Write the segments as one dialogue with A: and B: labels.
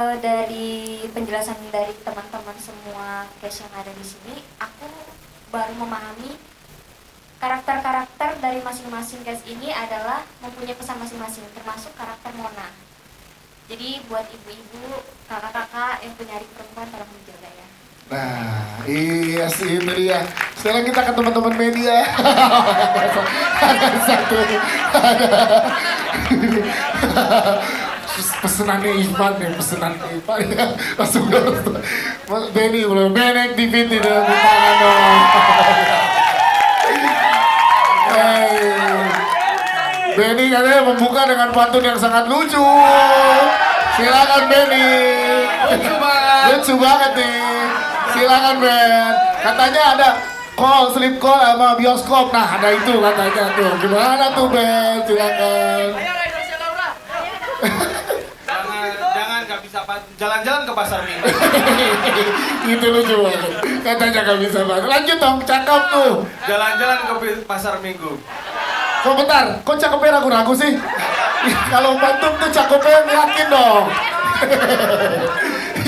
A: Dari penjelasan dari teman-teman semua case yang ada di sini, aku baru memahami karakter-karakter dari masing-masing case ini adalah mempunyai pesan masing-masing, termasuk karakter Mona. Jadi buat ibu-ibu, kakak-kakak yang punya adik perempuan tolong dijaga ya.
B: Nah, iya sih itu dia. Sekarang kita ke teman-teman media. Ada satu, pesenannya Ivan ya, pesenannya Ivan ya. Langsung Mas Benny belum, Benek TV tidak tangan dong. Benny katanya membuka dengan pantun yang sangat lucu. Silakan Benny. Lucu banget nih. Silakan Ben. Katanya ada call, sleep call sama bioskop. Nah ada itu katanya tuh. Gimana tuh Ben? Silakan.
C: Jangan nggak bisa jalan-jalan ke pasar minggu.
B: Itu lucu banget. Katanya nggak bisa banget. Lanjut dong, cakep tuh.
C: Jalan-jalan ke pasar minggu.
B: Kok bentar, kok cakepnya ragu-ragu sih? Kalau pantun tuh cakepnya yakin dong.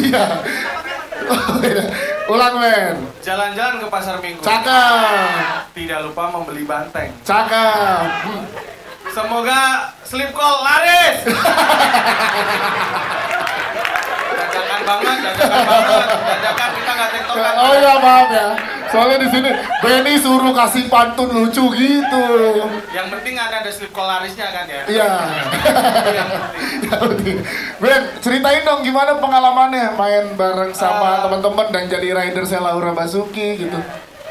B: Iya. Ulang Ben.
C: Jalan-jalan ke pasar minggu.
B: Cakep.
C: Tidak lupa membeli banteng.
B: Cakep.
C: Semoga sleep call laris. Dadakan banget. Dadakan kita nggak tektokan.
B: Oh iya maaf ya. Soalnya di sini Benny suruh kasih pantun lucu gitu.
C: Yang penting ada sleep call larisnya kan ya.
B: Iya.
C: Yang penting.
B: Ben, ceritain dong gimana pengalamannya main bareng sama teman-teman dan jadi rider saya Laura Basuki gitu.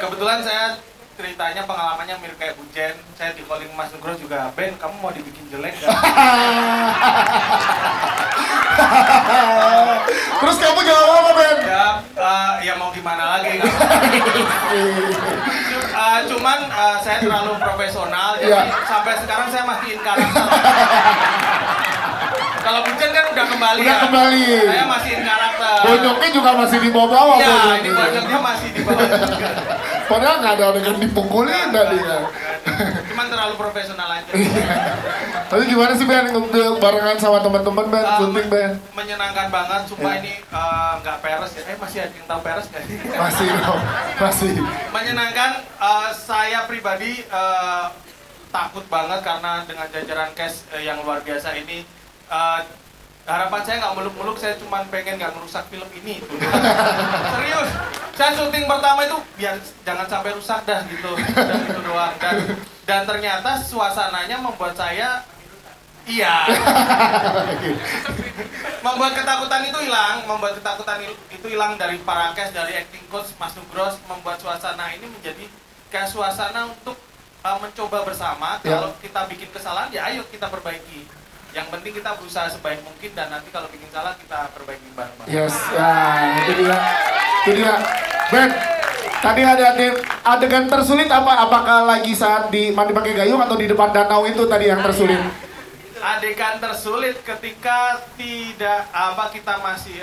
C: Kebetulan saya ceritanya pengalamannya mirip kayak Bujen. Saya di calling Mas Nugroho juga, Ben kamu mau dibikin jelek gak?
B: Terus kamu jawab apa Ben?
C: Ya mau gimana lagi kan? Cuman saya terlalu profesional, jadi sampai sekarang saya masih in karakter. Kalau Bujen kan udah kembali
B: Udah
C: ya.
B: kembali.
C: Saya masih in karakter.
B: Bonyoknya juga masih di bawah-bawah.
C: Ya,
B: bonyoknya.
C: ini bonyoknya masih di bawah juga.
B: Padahal nggak ada dengan dipukulin tadi kan.
C: Cuman terlalu profesional aja.
B: Tapi gimana sih Ben untuk barengan sama teman-teman Ben, syuting Ben?
C: Menyenangkan banget, sumpah ini nggak peres ya. Masih ada yang tahu peres nggak sih?
B: Masih dong, masih.
C: Menyenangkan, saya pribadi takut banget karena dengan jajaran cash yang luar biasa ini. Harapan saya nggak muluk-muluk, saya cuma pengen nggak merusak film ini itu. Serius, saya syuting pertama itu biar jangan sampai rusak dah gitu, dan itu doang. Dan ternyata suasananya membuat saya membuat ketakutan itu hilang dari para cast, dari acting coach Mas Nugroho, membuat suasana ini menjadi kayak suasana untuk mencoba bersama. Kalau kita bikin kesalahan ya ayo kita perbaiki. Yang penting kita berusaha sebaik mungkin dan nanti kalau bikin salah kita perbaiki bareng-bareng.
B: Yes, itu dia. Ben, tadi ada adegan tersulit apa? Apakah lagi saat di mandi pakai gayung atau di depan danau itu tadi yang tersulit?
C: Adegan tersulit ketika kita masih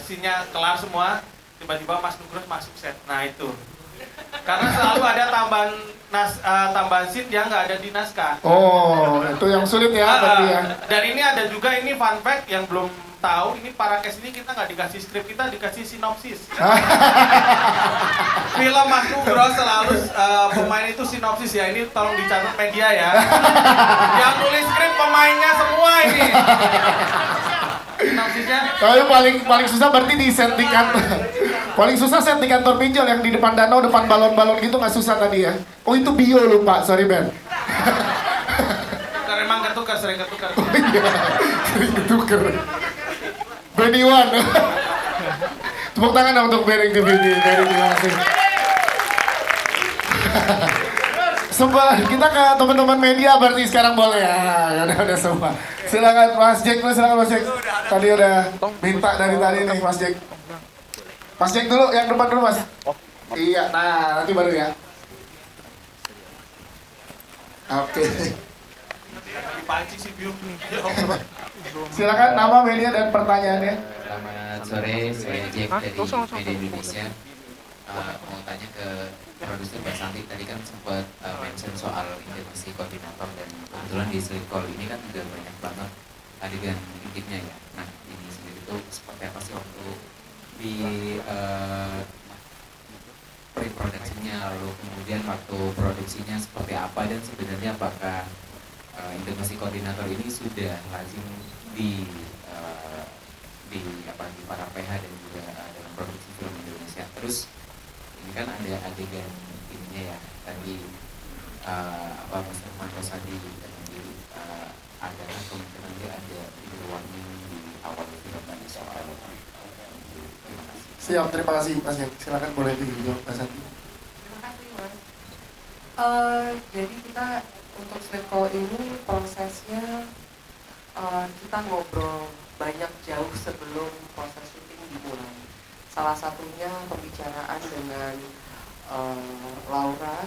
C: scene-nya kelar semua, tiba-tiba Mas Nugroho masuk set. Nah itu. Karena selalu ada tambahan scene yang nggak ada di naskah.
B: Oh, itu yang sulit ya berarti ya.
C: Dan ini ada juga fun fact yang belum tahu, ini para cast ini kita nggak dikasih skrip, kita dikasih sinopsis. Film Mas Nugroho selalu pemain itu sinopsis ya, ini tolong dicatat media ya. Yang tulis skrip pemainnya semua ini. Sinopsisnya.
B: Tapi paling susah berarti di set di kantor. Paling susah set di kantor pinjol yang di depan danau, depan balon-balon gitu nggak susah tadi ya. Oh itu bio lupa, sorry Ben.
C: Karena emang sering ketukar.
B: Oh iya, sering ketukar. Benny One. Tepuk tangan dong untuk Benny TV ini. Terima kasih. Semua kita ke teman-teman media berarti sekarang boleh ya. Udah semua. Silakan Mas Jack, silakan Mas Jack. Tadi udah minta dari tadi nih Mas Jack. Mas Jack dulu, yang depan dulu Mas. Iya, nah nanti baru ya. Oke. Silakan nama media dan pertanyaannya.
D: Selamat sore, saya Jack dari Media Indonesia. Mau tanya ke produser Mbak Santi, tadi kan sempat mention soal informasi koordinator dan kebetulan di Sleep Call ini kan juga banyak banget adegan intimnya ya. Nah ini sendiri tuh seperti apa sih waktu di pre-produksinya, lalu kemudian waktu produksinya seperti apa, dan sebenarnya apakah intimasi koordinator ini sudah lazim di di para PH dan juga dalam produksi film Indonesia. Terus ini kan ada adegan ininya ya tadi Mas Marco Sadi dan sendiri ada kemungkinan dia ada di warning di awal film tadi soal terima kasih.
B: Siap, terima kasih Mas Jack. Silakan boleh dijawab Mas Sadi.
E: Terima kasih Mas. Jadi kita untuk Sleepcall ini prosesnya kita ngobrol banyak jauh sebelum proses syuting dimulai. Salah satunya pembicaraan dengan Laura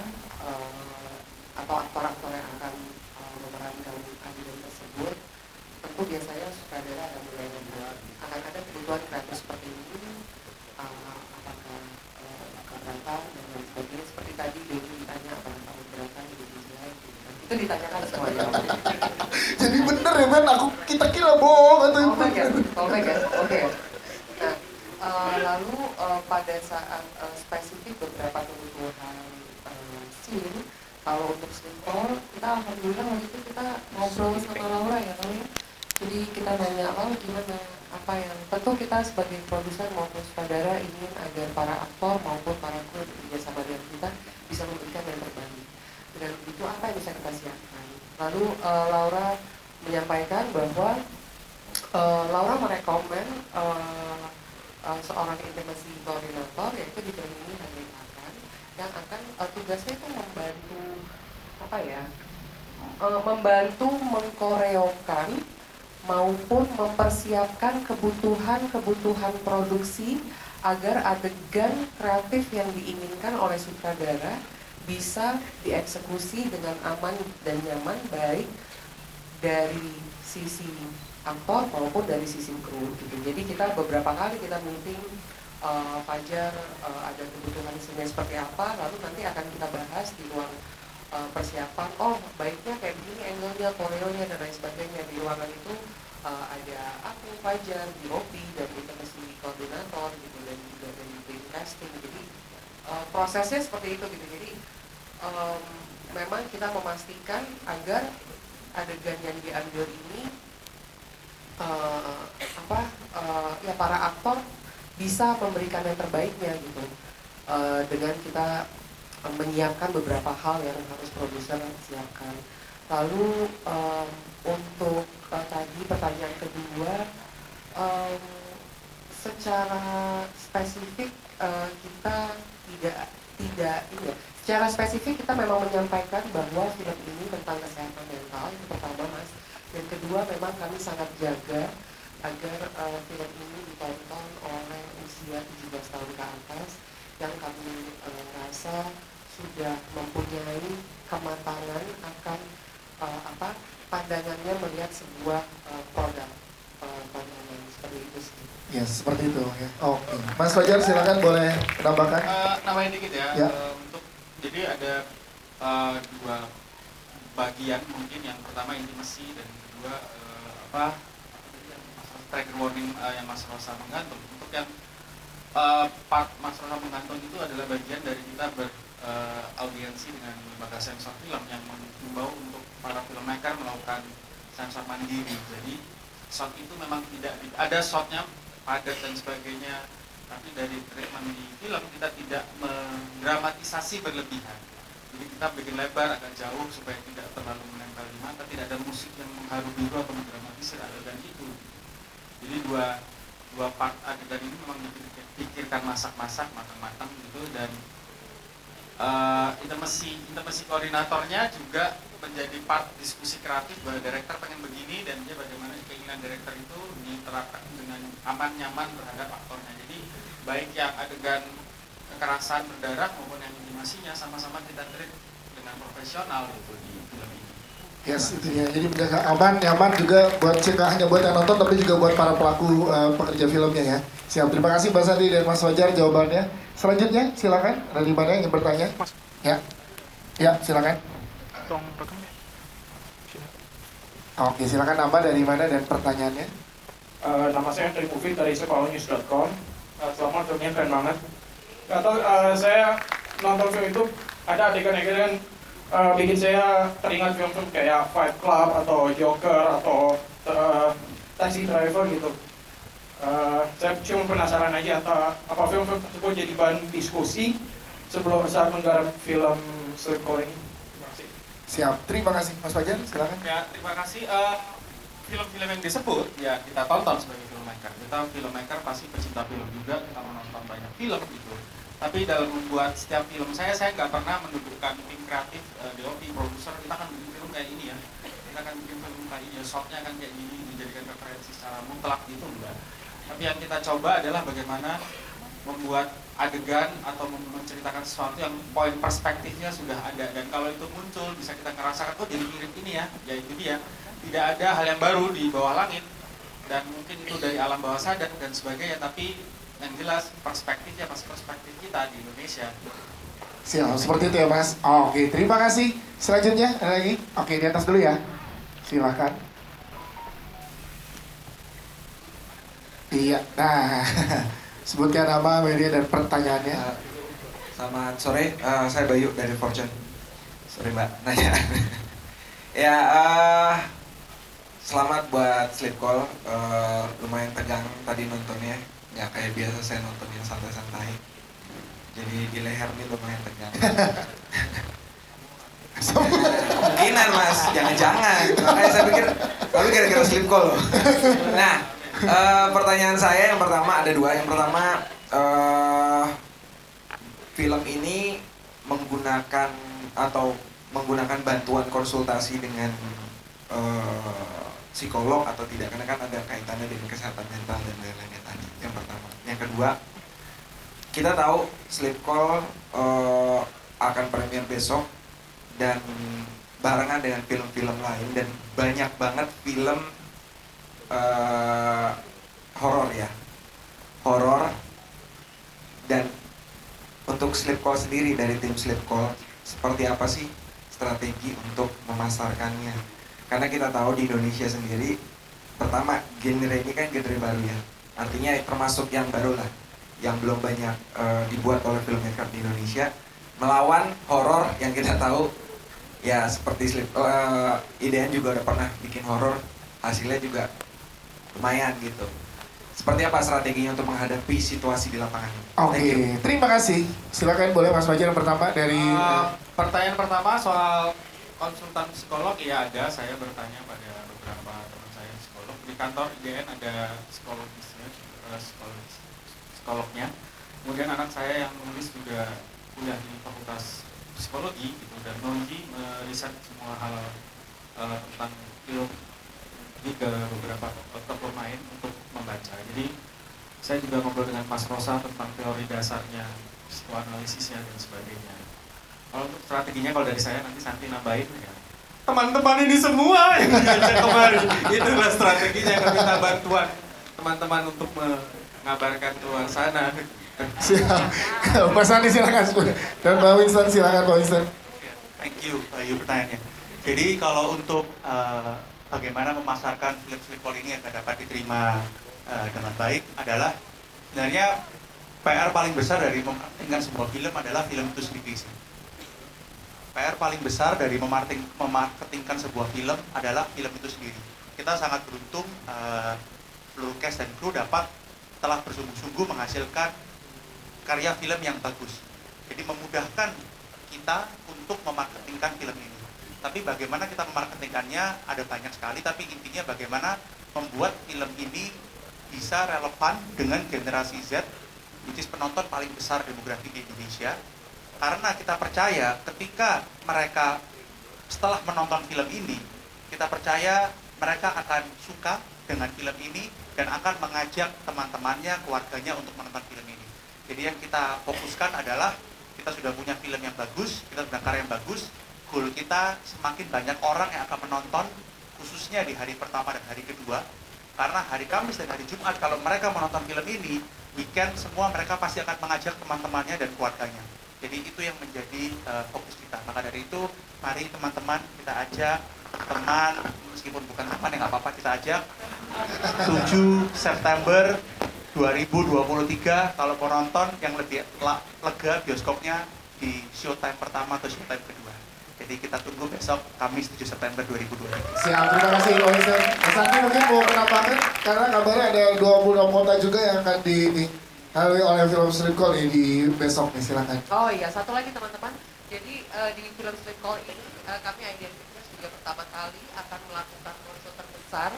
E: atau aktor-aktor yang akan memerankan adegan tersebut. Tentu biasanya sutradara akan menanyakan akan ada kebutuhan kreatif seperti ini, apakah keberatan dan lain sebagainya. Seperti tadi Dewi ditanya apakah kamu keberatan jadi jelek, itu ditanyakan semuanya.
B: Jadi bener ya Ben, kita kira bohong atau
E: Callback ya? Oke. Nah, lalu pada saat spesifik beberapa kebutuhan scene, kalau untuk Sleepcall, kita alhamdulillah waktu itu kita ngobrol sama Laura ya, jadi kita nanya Laura gimana, apa yang tentu kita sebagai produser maupun sutradara ingin agar para aktor maupun para kru bekerja sama dengan kita bisa memberikan yang terbaik. Dan itu apa yang bisa kita siapkan. Lalu Laura menyampaikan bahwa Laura merekomen seorang intimasi koordinator, yaitu di film ini Henry Akan, yang akan tugasnya itu membantu mengkoreokan maupun mempersiapkan kebutuhan produksi agar adegan kreatif yang diinginkan oleh sutradara bisa dieksekusi dengan aman dan nyaman, baik dari sisi aktor maupun dari sisi kru gitu. Jadi kita beberapa kali kita meeting Fajar ada kebutuhan sini seperti apa, lalu nanti akan kita bahas di ruang persiapan. Oh baiknya kayak begini angle-nya, koreonya dan lain sebagainya. Di ruangan itu ada aku, Fajar, DOP dan intimasi koordinator gitu, dan juga dari tim casting. Jadi prosesnya seperti itu gitu. Jadi memang kita memastikan agar adegan yang diambil ini ya para aktor bisa memberikan yang terbaiknya gitu, dengan kita menyiapkan beberapa hal yang harus produser siapkan. Lalu untuk tadi pertanyaan kedua, secara spesifik kita tidak secara spesifik kita memang menyampaikan bahwa film ini tentang kesehatan mental, itu pertama Mas. Yang kedua memang kami sangat jaga agar film ini ditonton oleh usia 17 tahun ke atas yang kami rasa sudah mempunyai kematangan akan pandangannya melihat sebuah produk tontonan seperti itu sih.
B: Ya seperti itu ya. Oke. Mas Fajar silakan boleh menambahkan.
C: Nambahin dikit ya.
B: Ya.
C: Jadi ada dua bagian mungkin, yang pertama intimasi dan kedua trigger warning yang Mas Rosa menggantung. Untuk yang part Mas Rosa menggantung itu adalah bagian dari kita beraudiensi dengan lembaga sensor film yang mengimbau untuk para filmmaker melakukan sensor mandiri. Jadi shot itu memang tidak ada shotnya padat dan sebagainya, tapi dari treatment di film kita tidak mendramatisasi berlebihan. Jadi kita bikin lebar agak jauh supaya tidak terlalu menempel di mata, tidak ada musik yang mengharu biru atau mendramatisir adegan itu. Jadi dua part adegan ini memang dipikirkan masak-masak, matang-matang gitu, dan intimasi koordinatornya juga menjadi part diskusi kreatif bahwa director pengen begini dan dia bagaimana keinginan director itu diterapkan dengan aman nyaman terhadap aktornya. Jadi baik yang adegan kekerasan berdarah maupun yang intimasinya sama-sama kita treat dengan profesional gitu di film ini.
B: Yes, itu ya. Jadi menjaga aman, nyaman juga buat hanya buat yang nonton, tapi juga buat para pelaku pekerja filmnya ya. Siap. Terima kasih Mbak Sadi dan Mas Fajar jawabannya. Selanjutnya silakan. Ada di mana yang ingin bertanya? Ya, ya silakan. Oke, silakan nambah dari mana dan pertanyaannya.
F: Nama saya Tri Mufid dari sekolahnews.com. Selamat, filmnya keren banget. Atau saya nonton film itu ada adegan-adegan bikin saya teringat film-film kayak Fight Club atau Joker atau Taxi Driver gitu. Saya cuma penasaran aja apa film-film tersebut jadi bahan diskusi sebelum saat menggarap film Sleep Call ini. Terima kasih.
B: Siap, terima kasih Mas Fajar, silakan.
C: Ya, terima kasih. Film-film yang disebut ya kita tonton sebagai filmmaker. Kita filmmaker pasti pecinta film juga, kita menonton banyak film gitu. Tapi dalam membuat setiap film saya nggak pernah mendudukkan tim kreatif, DOP, produser. Kita akan bikin film kayak ini ya. Kita akan bikin film kayak ini, shotnya akan kayak gini, dijadikan referensi secara mutlak gitu enggak. Tapi yang kita coba adalah bagaimana membuat adegan atau menceritakan sesuatu yang poin perspektifnya sudah ada, dan kalau itu muncul bisa kita ngerasakan oh jadi mirip ini ya, itu dia. Tidak ada hal yang baru di bawah langit, dan mungkin itu dari alam bawah sadar dan sebagainya, tapi yang jelas perspektifnya pasti perspektif kita di Indonesia.
B: Siap, seperti itu ya Mas. Oke, terima kasih. Selanjutnya ada lagi. Oke, di atas dulu ya. Silakan. Iya, nah sebutkan nama, media dan pertanyaannya.
G: Selamat sore, saya Bayu dari Fortune. Sorry Mbak, nanya. Ya, selamat buat Sleep Call. Lumayan tegang tadi nontonnya, nggak kayak biasa saya nonton yang santai-santai. Jadi di leher nih lumayan tegang. Kemungkinan Mas, jangan-jangan. Makanya saya pikir, tapi kira-kira Sleep Call loh. Nah, pertanyaan saya yang pertama ada dua. Yang pertama, film ini menggunakan bantuan konsultasi dengan psikolog atau tidak, karena kan ada kaitannya dengan kesehatan mental dan lain-lainnya tadi. Yang pertama. Yang kedua, kita tahu Sleep Call akan premier besok dan barengan dengan film-film lain, dan banyak banget film horor. Dan untuk Sleep Call sendiri, dari tim Sleep Call, seperti apa sih strategi untuk memasarkannya? Karena kita tahu di Indonesia sendiri, pertama genre ini kan genre baru ya, artinya termasuk yang baru lah, yang belum banyak dibuat oleh filmmaker di Indonesia, melawan horor yang kita tahu ya seperti IDN juga udah pernah bikin horor, hasilnya juga lumayan gitu. Seperti apa strateginya untuk menghadapi situasi di lapangan?
B: Oke, terima kasih. Silakan, boleh Mas Fajar yang pertama dari
C: Pertanyaan pertama soal konsultan psikolog, ya ada. Saya bertanya pada beberapa teman saya psikolog di kantor IDN, ada psikolognya. Kemudian anak saya yang menulis juga kuliah di fakultas psikologi gitu, dan Nonji meriset semua hal tentang film ini ke beberapa toko main untuk membaca. Jadi saya juga ngobrol dengan Mas Rosa tentang teori dasarnya, psikoanalisisnya dan sebagainya. Kalau untuk strateginya, kalau dari saya nanti Santi nambahin ya. Teman-teman ini semua yang diajak kemarin, itulah strateginya, yang minta bantuan teman-teman untuk mengabarkan ke luar sana.
B: siap. Mas Andi silakan. Dan Mbak Winston silakan, Mbak Winston.
H: Thank you pertanyaannya. Jadi kalau untuk bagaimana memasarkan film Sleep Call ini agar dapat diterima dengan baik adalah sebenarnya PR paling besar dari memarketingkan sebuah film adalah film itu sendiri. PR paling besar dari memarketingkan sebuah film adalah film itu sendiri. Kita sangat beruntung, seluruh cast dan kru telah bersungguh-sungguh menghasilkan karya film yang bagus. Jadi memudahkan kita untuk memarketingkan film ini. Tapi bagaimana kita memarketingkannya ada banyak sekali, tapi intinya bagaimana membuat film ini bisa relevan dengan generasi Z, which is penonton paling besar demografi di Indonesia. Karena kita percaya ketika mereka setelah menonton film ini, kita percaya mereka akan suka dengan film ini dan akan mengajak teman-temannya, keluarganya untuk menonton film ini. Jadi yang kita fokuskan adalah kita sudah punya film yang bagus, kita sudah karya yang bagus, goal kita semakin banyak orang yang akan menonton, khususnya di hari pertama dan hari kedua. Karena hari Kamis dan hari Jumat kalau mereka menonton film ini, weekend semua mereka pasti akan mengajak teman-temannya dan keluarganya. Jadi itu yang menjadi fokus kita. Maka dari itu, mari teman-teman kita ajak teman, meskipun bukan teman ya nggak apa-apa kita ajak. 7 September 2023 kalau mau nonton yang lebih lega bioskopnya di showtime pertama atau showtime kedua. Jadi kita tunggu besok Kamis 7 September 2023.
B: Siap, terima kasih Bang Isan. Mas Andi mungkin mau menambahkan karena kabarnya ada 26 kota juga yang akan dilalui oleh film Sleep Call ini di besok nih, silakan.
E: Oh iya, satu lagi teman-teman. Jadi di film Sleep Call ini kami identitas juga pertama kali akan melakukan konser terbesar,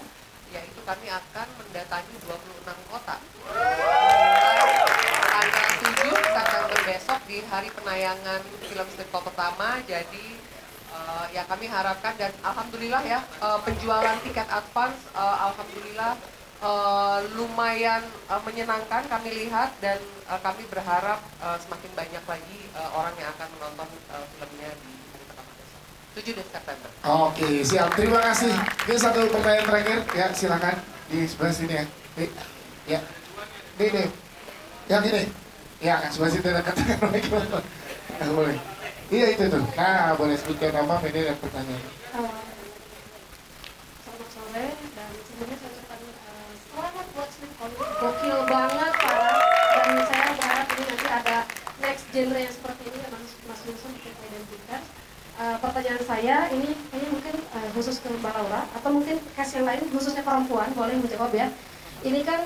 E: yaitu kami akan mendatangi 26 kota. Tanggal 7 September besok di hari penayangan film Sleep Call pertama. Jadi ya kami harapkan dan alhamdulillah ya penjualan tiket advance alhamdulillah lumayan menyenangkan kami lihat dan kami berharap semakin banyak lagi orang yang akan menonton filmnya di hari pertama besok 7 September.
B: Oke, siap. Terima kasih. Ini satu pertanyaan terakhir, ya silakan di sebelah sini ya. Ya, ini, yang ini, ya sebelah sini dekat dengan mikrofon. Nah, boleh. Iya itu tuh. Nah, boleh sebutkan nama. Ini ada pertanyaan.
I: Selamat sore dan sebelumnya saya ucapkan selamat buat Sleep Call. Gokil banget parah dan saya berharap ini nanti ada next genre yang seperti ini yang Mas Yusuf kita identitas. Pertanyaan saya ini mungkin khusus ke Mbak Laura atau mungkin cast yang lain khususnya perempuan boleh menjawab ya. Ini kan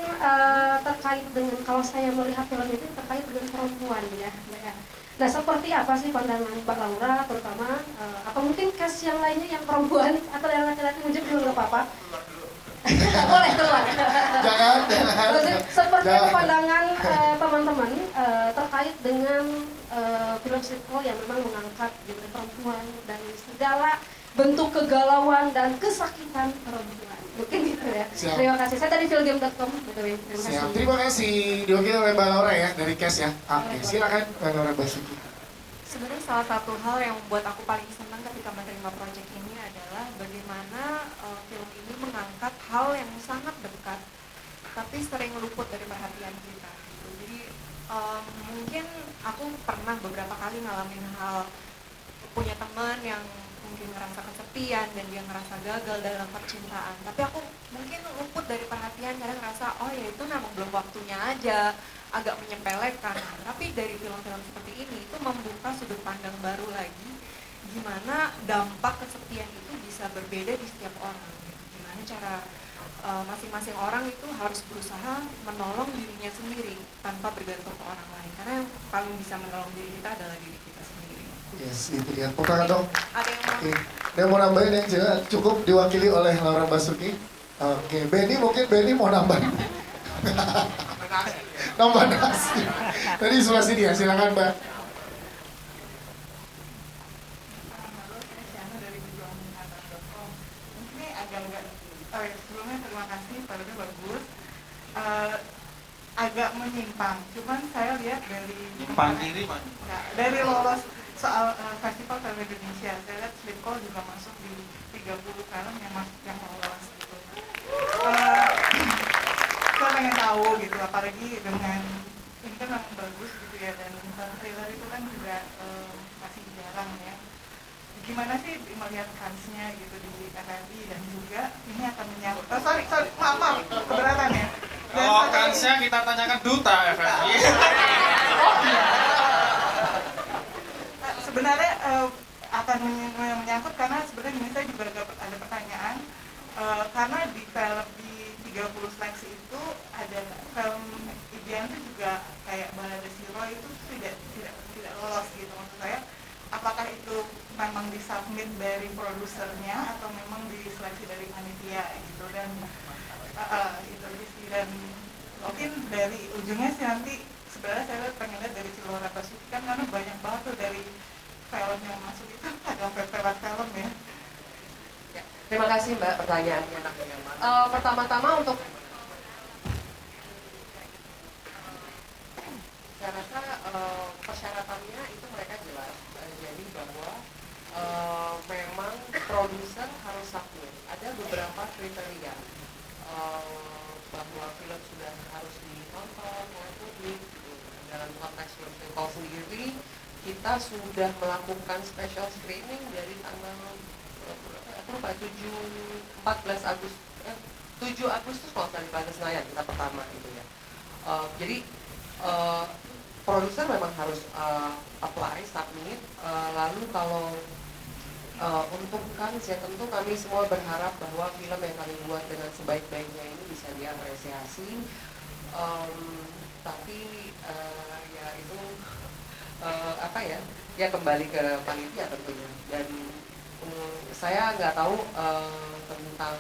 I: terkait dengan kalau saya melihat film itu terkait dengan perempuan ya, Mbak ya. Nah seperti apa sih pandangan Mbak Laura terutama atau mungkin cast yang lainnya yang perempuan atau yang laki-laki mungkin juga nggak apa-apa. Boleh keluar.
B: Jangan.
I: Seperti apa pandangan teman-teman terkait dengan film Sleep Call yang memang mengangkat genre perempuan dan segala bentuk kegalauan dan kesakitan perempuan. Mungkin gitu ya.
B: Siap.
I: Terima kasih. Saya dari filmgame.com. Terima kasih.
B: Siap. Terima kasih. Diwakili oleh Mbak Laura ya dari cast ya. Oke, silakan Mbak Laura Basuki.
J: Sebenarnya salah satu hal yang membuat aku paling senang ketika menerima proyek ini adalah bagaimana film ini mengangkat hal yang sangat dekat tapi sering luput dari perhatian kita gitu. Jadi mungkin aku pernah beberapa kali ngalamin hal punya teman yang mungkin ngerasa kesepian dan dia ngerasa gagal dalam percintaan, tapi aku mungkin luput dari perhatian karena ngerasa oh ya itu memang belum waktunya aja, agak menyepelekan. Tapi dari film-film seperti ini itu membuka sudut pandang baru lagi gimana dampak kesepian itu bisa berbeda di setiap orang gitu. Gimana cara masing-masing orang itu harus berusaha menolong dirinya sendiri tanpa bergantung ke orang lain, karena yang paling bisa menolong diri kita adalah diri kita sendiri.
B: Yes, itu dia. Bukan dong.
J: Ada yang mau?
B: Oke. Dia mau nambahin yang jelas cukup diwakili oleh Laura Basuki. Oke, Benny mungkin Benny mau nambahin. Nambah nasi. Tadi sebelah sini ya, silakan Mbak.
K: Ini agak-agak, sebelumnya terima kasih, filmnya bagus. Agak menyimpang, cuman saya lihat dari
C: Nyimpang kiri mana?
K: dari lolos soal festival film Indonesia, saya lihat Sleep Call juga masuk di 30 film yang lolos gitu. Saya pengen tahu gitu, apalagi dengan ini kan memang bagus gitu ya, dan trailer itu kan juga masih jarang ya. Gimana sih melihat kansnya gitu di FFI dan juga ini akan menyangkut maaf keberatan ya.
C: Oh, kansnya kita tanyakan duta FFI.
K: Oh iya. Sebenarnya akan menyangkut karena sebenarnya ini saya juga ada pertanyaan karena di film di 30 seleksi itu ada film Ibian itu juga kayak Balada Siro itu tidak lolos gitu. Maksud saya apakah itu memang disubmit dari produsernya atau memang diseleksi dari panitia gitu, dan itu sih. Dan mungkin dari ujungnya sih nanti sebenarnya saya pengen lihat dari Laura Basuki kan karena banyak banget tuh dari film yang masuk itu ada film ya.
E: Ya, terima kasih Mbak pertanyaannya. Pertama-tama untuk saya rasa persyaratannya itu mereka jelas. Jadi bahwa memang produser harus submit. Ada beberapa kriteria bahwa film sudah harus ditonton oleh publik. Dalam konteks film Sleep sendiri, kita sudah melakukan special screening dari tanggal aku lupa 7 Agustus kalau nggak salah di Plaza Senayan kita pertama gitu ya. Jadi produser memang harus apply, submit, lalu kalau untuk kans ya tentu kami semua berharap bahwa film yang kami buat dengan sebaik-baiknya ini bisa diapresiasi. Tapi ya itu apa ya? Ya kembali ke panitia tentunya. Dan saya nggak tahu tentang